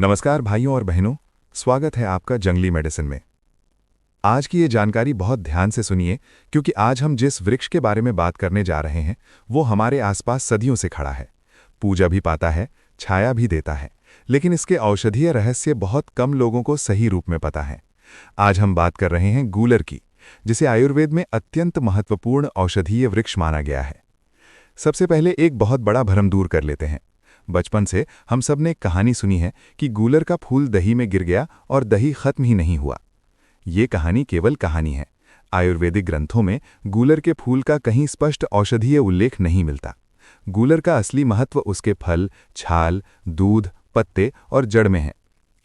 नमस्कार भाइयों और बहनों, स्वागत है आपका जंगली मेडिसिन में। आज की ये जानकारी बहुत ध्यान से सुनिए, क्योंकि आज हम जिस वृक्ष के बारे में बात करने जा रहे हैं वो हमारे आसपास सदियों से खड़ा है, पूजा भी पाता है, छाया भी देता है, लेकिन इसके औषधीय रहस्य बहुत कम लोगों को सही रूप में पता है। आज हम बात कर रहे हैं गूलर की, जिसे आयुर्वेद में अत्यंत महत्वपूर्ण औषधीय वृक्ष माना गया है। सबसे पहले एक बहुत बड़ा भ्रम दूर कर लेते हैं। बचपन से हम सब ने कहानी सुनी है कि गूलर का फूल दही में गिर गया और दही खत्म ही नहीं हुआ। ये कहानी केवल कहानी है। आयुर्वेदिक ग्रंथों में गूलर के फूल का कहीं स्पष्ट औषधीय उल्लेख नहीं मिलता। गूलर का असली महत्व उसके फल, छाल, दूध, पत्ते और जड़ में है।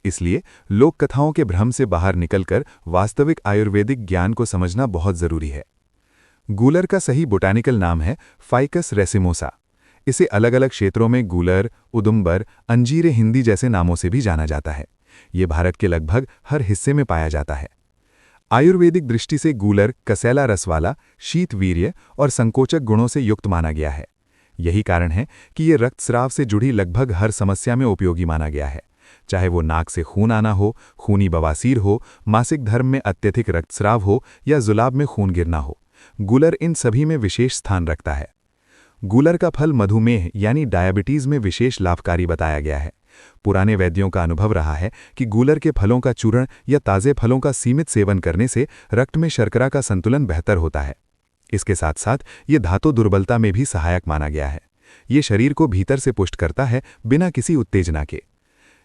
इसलिए लोक कथाओं के भ्रम से बाहर निकलकर वास्तविक आयुर्वेदिक ज्ञान को समझना बहुत जरूरी है। गूलर का सही बोटानिकल नाम है फाइकस रेसिमोसा। इसे अलग अलग क्षेत्रों में गूलर, उदुम्बर, अंजीर हिंदी जैसे नामों से भी जाना जाता है। ये भारत के लगभग हर हिस्से में पाया जाता है। आयुर्वेदिक दृष्टि से गूलर कसैला रस वाला, शीतवीर्य और संकोचक गुणों से युक्त माना गया है। यही कारण है कि ये रक्तस्राव से जुड़ी लगभग हर समस्या में उपयोगी माना गया है। चाहे वो नाक से खून आना हो, खूनी बवासीर हो, मासिक धर्म में अत्यधिक रक्तस्राव हो या जुलाब में खून गिरना हो, गूलर इन सभी में विशेष स्थान रखता है। गूलर का फल मधुमेह यानी डायबिटीज में विशेष लाभकारी बताया गया है। पुराने वैद्यों का अनुभव रहा है कि गूलर के फलों का चूर्ण या ताज़े फलों का सीमित सेवन करने से रक्त में शर्करा का संतुलन बेहतर होता है। इसके साथ साथ ये धातु दुर्बलता में भी सहायक माना गया है। ये शरीर को भीतर से पुष्ट करता है, बिना किसी उत्तेजना के।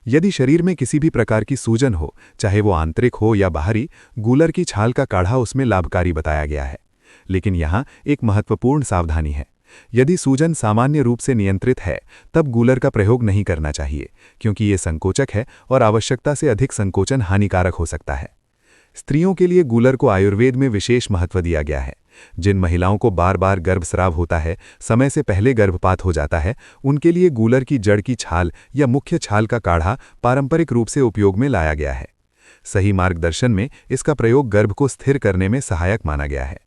यदि शरीर में किसी भी प्रकार की सूजन हो, चाहे वो आंतरिक हो या बाहरी, गूलर की छाल का काढ़ा उसमें लाभकारी बताया गया है। लेकिन यहाँ एक महत्वपूर्ण सावधानी है। यदि सूजन सामान्य रूप से नियंत्रित है, तब गूलर का प्रयोग नहीं करना चाहिए, क्योंकि ये संकोचक है और आवश्यकता से अधिक संकोचन हानिकारक हो सकता है। स्त्रियों के लिए गूलर को आयुर्वेद में विशेष महत्व दिया गया है। जिन महिलाओं को बार बार गर्भस्राव होता है, समय से पहले गर्भपात हो जाता है, उनके लिए गूलर की जड़ की छाल या मुख्य छाल का काढ़ा पारंपरिक रूप से उपयोग में लाया गया है। सही मार्गदर्शन में इसका प्रयोग गर्भ को स्थिर करने में सहायक माना गया है।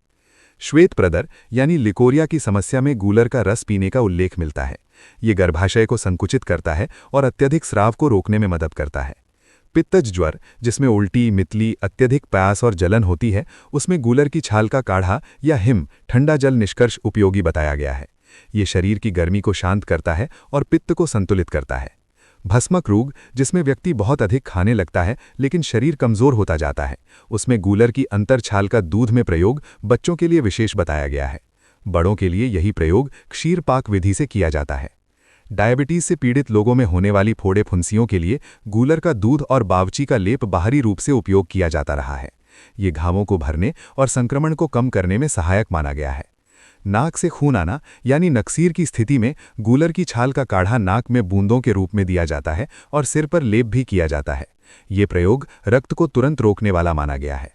श्वेत प्रदर यानी लिकोरिया की समस्या में गूलर का रस पीने का उल्लेख मिलता है। ये गर्भाशय को संकुचित करता है और अत्यधिक स्राव को रोकने में मदद करता है। पित्तज ज्वर, जिसमें उल्टी, मितली, अत्यधिक प्यास और जलन होती है, उसमें गूलर की छाल का काढ़ा या हिम ठंडा जल निष्कर्ष उपयोगी बताया गया है। ये शरीर की गर्मी को शांत करता है और पित्त को संतुलित करता है। भस्मक रोग, जिसमें व्यक्ति बहुत अधिक खाने लगता है लेकिन शरीर कमजोर होता जाता है, उसमें गूलर की अंतर छाल का दूध में प्रयोग बच्चों के लिए विशेष बताया गया है। बड़ों के लिए यही प्रयोग क्षीरपाक विधि से किया जाता है। डायबिटीज से पीड़ित लोगों में होने वाली फोड़े फुंसियों के लिए गूलर का दूध और बावची का लेप बाहरी रूप से उपयोग किया जाता रहा है। ये घावों को भरने और संक्रमण को कम करने में सहायक माना गया है। नाक से खून आना यानी नक्सीर की स्थिति में गूलर की छाल का काढ़ा नाक में बूंदों के रूप में दिया जाता है और सिर पर लेप भी किया जाता है। ये प्रयोग रक्त को तुरंत रोकने वाला माना गया है।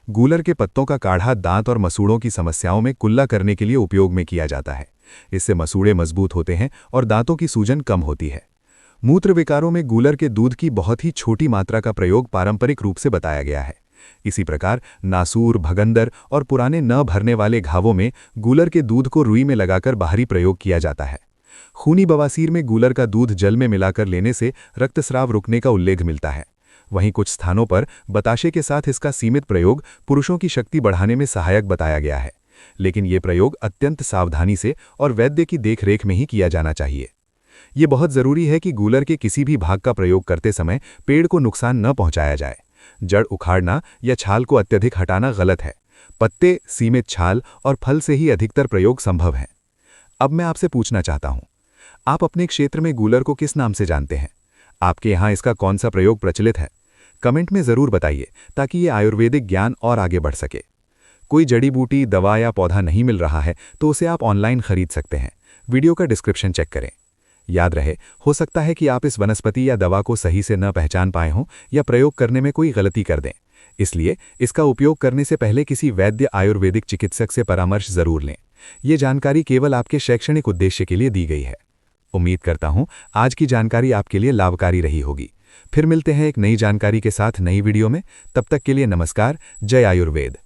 गूलर के पत्तों का काढ़ा दांत और मसूड़ों की समस्याओं में कुल्ला करने के लिए उपयोग में किया जाता है। इससे मसूड़े मजबूत होते हैं और दांतों की सूजन कम होती है। मूत्र विकारों में गूलर के दूध की बहुत ही छोटी मात्रा का प्रयोग पारंपरिक रूप से बताया गया है। इसी प्रकार नासूर, भगंदर और पुराने न भरने वाले घावों में गूलर के दूध को रुई में लगाकर बाहरी प्रयोग किया जाता है। खूनी बवासीर में गूलर का दूध जल में मिलाकर लेने से रक्तस्राव रुकने का उल्लेख मिलता है। वहीं कुछ स्थानों पर बताशे के साथ इसका सीमित प्रयोग पुरुषों की शक्ति बढ़ाने में सहायक बताया गया है, लेकिन ये प्रयोग अत्यंत सावधानी से और वैद्य की देखरेख में ही किया जाना चाहिए। ये बहुत जरूरी है कि गूलर के किसी भी भाग का प्रयोग करते समय पेड़ को नुकसान न पहुंचाया जाए। जड़ उखाड़ना या छाल को अत्यधिक हटाना गलत है। पत्ते, सीमित छाल और फल से ही अधिकतर प्रयोग संभव है। अब मैं आपसे पूछना चाहता हूं, आप अपने क्षेत्र में गूलर को किस नाम से जानते हैं? आपके यहाँ इसका कौन सा प्रयोग प्रचलित है? कमेंट में जरूर बताइए, ताकि ये आयुर्वेदिक ज्ञान और आगे बढ़ सके। कोई जड़ी बूटी, दवा या पौधा नहीं मिल रहा है तो उसे आप ऑनलाइन खरीद सकते हैं। वीडियो का डिस्क्रिप्शन चेक करें। याद रहे, हो सकता है कि आप इस वनस्पति या दवा को सही से न पहचान पाए हों या प्रयोग करने में कोई गलती कर दें। इसलिए इसका उपयोग करने से पहले किसी वैद्य आयुर्वेदिक चिकित्सक से परामर्श जरूर लें। ये जानकारी केवल आपके शैक्षणिक उद्देश्य के लिए दी गई है। उम्मीद करता हूं आज की जानकारी आपके लिए लाभकारी रही होगी। फिर मिलते हैं एक नई जानकारी के साथ नई वीडियो में। तब तक के लिए नमस्कार। जय आयुर्वेद।